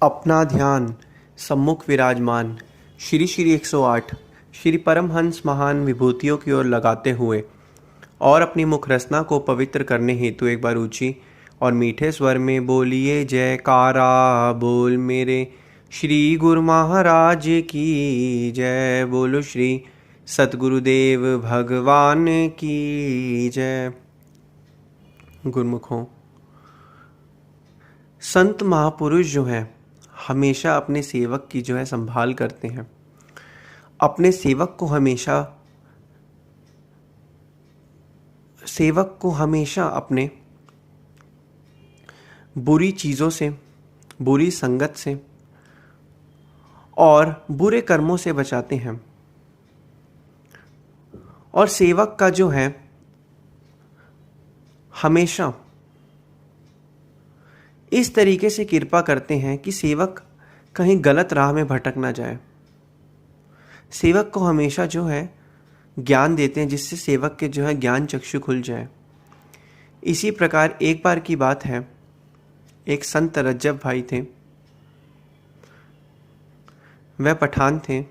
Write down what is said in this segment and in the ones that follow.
अपना ध्यान सम्मुख विराजमान श्री श्री 108 श्री परमहंस महान विभूतियों की ओर लगाते हुए और अपनी मुख रचना को पवित्र करने हेतु एक बार ऊंची और मीठे स्वर में बोलिए जयकारा बोल मेरे श्री गुरु महाराज की जय। बोलो श्री सतगुरुदेव भगवान की जय। गुरुमुखों, संत महापुरुष जो हैं हमेशा अपने सेवक की जो है संभाल करते हैं। अपने सेवक को हमेशा अपने बुरी चीज़ों से, बुरी संगत से और बुरे कर्मों से बचाते हैं। और सेवक का जो है हमेशा इस तरीके से कृपा करते हैं कि सेवक कहीं गलत राह में भटक ना जाए। सेवक को हमेशा जो है ज्ञान देते हैं जिससे सेवक के जो है ज्ञान चक्षु खुल जाए। इसी प्रकार एक बार की बात है, एक संत रज्जब भाई थे। वह पठान थे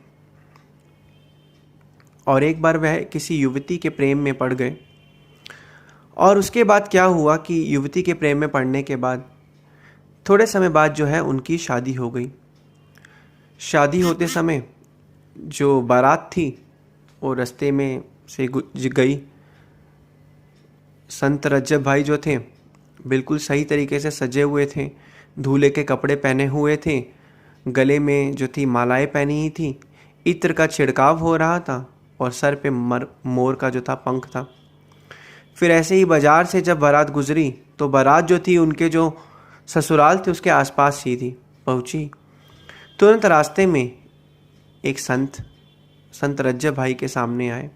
और एक बार वह किसी युवती के प्रेम में पड़ गए। और उसके बाद क्या हुआ कि युवती के प्रेम में पड़ने के बाद थोड़े समय बाद जो है उनकी शादी हो गई। शादी होते समय जो बारात थी वो रास्ते में से गई। संत रज्जब भाई जो थे बिल्कुल सही तरीके से सजे हुए थे, दूल्हे के कपड़े पहने हुए थे, गले में जो थी मालाएं पहनी ही थी, इत्र का छिड़काव हो रहा था और सर पे मोर का जो था पंख था। फिर ऐसे ही बाजार से जब बारात गुजरी तो बारात जो थी उनके जो ससुराल थे उसके आसपास ही थी पहुंची। तुरंत रास्ते में एक संत रज्जब भाई के सामने आए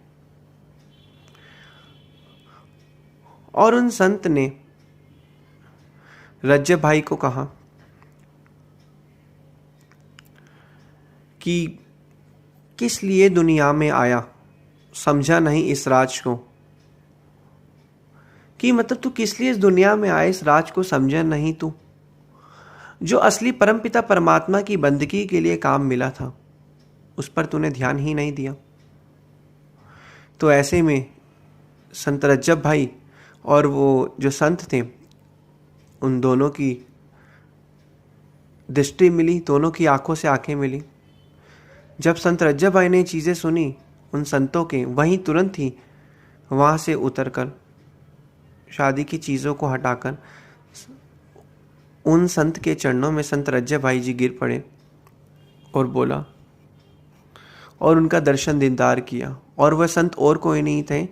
और उन संत ने रज्जब भाई को कहा कि किस लिए दुनिया में आया, समझा नहीं इस राज को। कि मतलब तू किस लिए इस दुनिया में आया, इस राज को समझा नहीं तू। जो असली परमपिता परमात्मा की बंदगी के लिए काम मिला था उस पर तूने ध्यान ही नहीं दिया। तो ऐसे में संत रज्जब भाई और वो जो संत थे उन दोनों की दृष्टि मिली, दोनों की आंखों से आंखें मिली। जब संत रज्जब भाई ने चीज़ें सुनी उन संतों के, वहीं तुरंत ही वहाँ से उतरकर शादी की चीज़ों को हटाकर उन संत के चरणों में संत रज्जब भाई जी गिर पड़े और बोला और उनका दर्शन दीदार किया। और वह संत और कोई नहीं थे,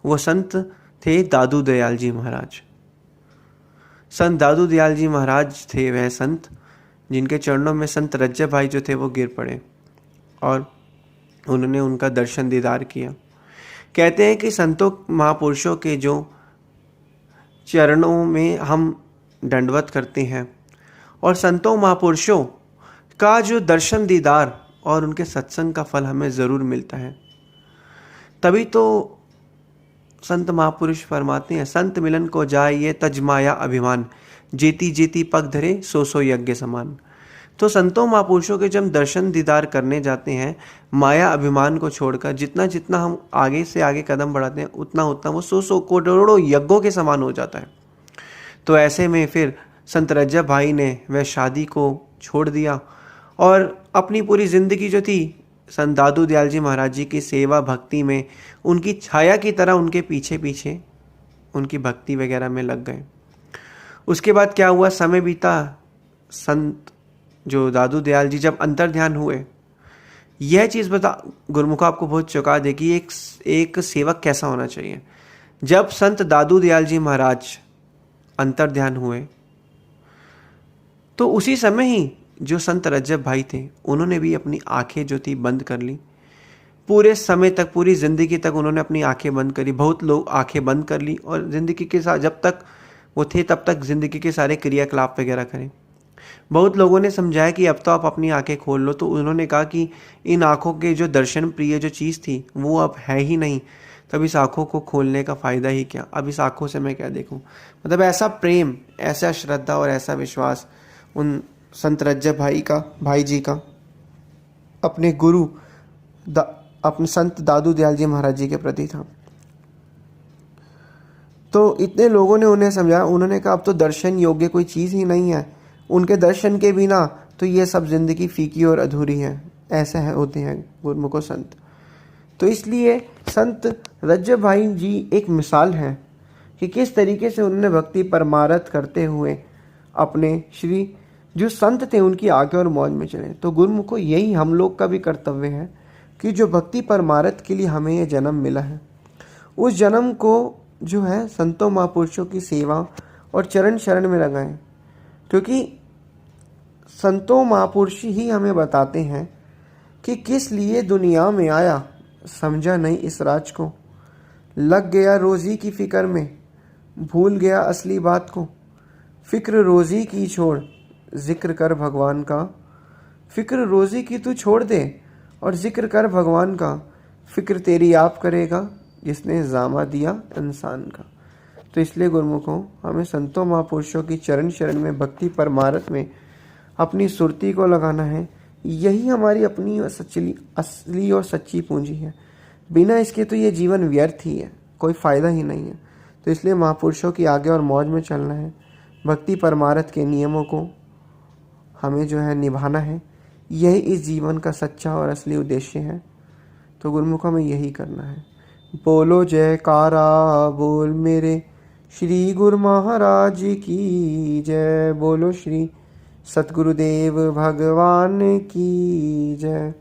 वो संत थे दादू दयाल जी महाराज। संत दादू दयाल जी महाराज थे वह संत जिनके चरणों में संत रज्जब भाई जो थे वो गिर पड़े और उन्होंने उनका दर्शन दीदार किया। कहते हैं कि संतों महापुरुषों के जो चरणों में हम दंडवत करते हैं और संतों महापुरुषों का जो दर्शन दीदार और उनके सत्संग का फल हमें ज़रूर मिलता है। तभी तो संत महापुरुष फरमाते हैं, संत मिलन को जाए ये तजमाया अभिमान, जेती जेती पग धरे सो सो यज्ञ समान। तो संतों महापुरुषों के जब हम दर्शन दीदार करने जाते हैं, माया अभिमान को छोड़कर जितना जितना हम आगे से आगे कदम बढ़ाते हैं उतना उतना वो सौ करोड़ों यज्ञों के समान हो जाता है। तो ऐसे में फिर संत रज्जब भाई ने वह शादी को छोड़ दिया और अपनी पूरी ज़िंदगी जो थी संत दादू दयाल जी महाराज जी की सेवा भक्ति में, उनकी छाया की तरह उनके पीछे पीछे उनकी भक्ति वगैरह में लग गए। उसके बाद क्या हुआ, समय बीता। संत जो दादू दयाल जी जब अंतर ध्यान हुए, यह चीज़ गुरुमुख आपको बहुत चौंका दे कि एक सेवक कैसा होना चाहिए। जब संत दादू दयाल जी महाराज अंतर ध्यान हुए तो उसी समय ही जो संत रज्जब भाई थे उन्होंने भी अपनी आंखें जो थी बंद कर ली। पूरे समय तक, पूरी ज़िंदगी तक उन्होंने अपनी आंखें बंद करी। बहुत लोग आंखें बंद कर ली और ज़िंदगी के साथ जब तक वो थे तब तक ज़िंदगी के सारे क्रियाकलाप वगैरह करें। बहुत लोगों ने समझाया कि अब तो आप अपनी आंखें खोल लो, तो उन्होंने कहा कि इन आंखों के जो दर्शन प्रिय जो चीज़ थी वो अब है ही नहीं, तब इस आंखों को खोलने का फ़ायदा ही क्या, अब इस आंखों से मैं क्या देखूं। मतलब ऐसा प्रेम, ऐसा श्रद्धा और ऐसा विश्वास उन संत रज्जब भाई जी का अपने गुरु अपने संत दादू दयाल जी महाराज जी के प्रति था। तो इतने लोगों ने उन्हें समझाया, उन्होंने कहा अब तो दर्शन योग्य कोई चीज़ ही नहीं है, उनके दर्शन के बिना तो ये सब जिंदगी फीकी और अधूरी है। ऐसे होते हैं गुरमुख और संत। तो इसलिए संत रज्जब भाई जी एक मिसाल है कि किस तरीके से उन्होंने भक्ति परमारथ करते हुए अपने श्री जो संत थे उनकी आगे और मौज में चले। तो गुरुमुखो यही हम लोग का भी कर्तव्य है कि जो भक्ति परमारथ के लिए हमें ये जन्म मिला है, उस जन्म को जो है संतों महापुरुषों की सेवा और चरण शरण में लगाएं, क्योंकि संतों महापुरुष ही हमें बताते हैं कि किस लिए दुनिया में आया, समझा नहीं इस राज को, लग गया रोज़ी की फिक्र में, भूल गया असली बात को। फिक्र रोज़ी की छोड़, जिक्र कर भगवान का। फिक्र रोज़ी की तू छोड़ दे और जिक्र कर भगवान का। फिक्र तेरी आप करेगा जिसने जामा दिया इंसान का। तो इसलिए गुरुमुखों हमें संतों महापुरुषों की चरण शरण में भक्ति परमारथ में अपनी सुरती को लगाना है। यही हमारी अपनी असली और सच्ची पूंजी है। बिना इसके तो ये जीवन व्यर्थ ही है, कोई फ़ायदा ही नहीं है। तो इसलिए महापुरुषों की आगे और मौज में चलना है, भक्ति परमारथ के नियमों को हमें जो है निभाना है। यही इस जीवन का सच्चा और असली उद्देश्य है। तो गुरुमुखों में यही करना है। बोलो जयकारा बोल मेरे श्री गुरु महाराज की जय। बोलो श्री सतगुरुदेव भगवान की जय।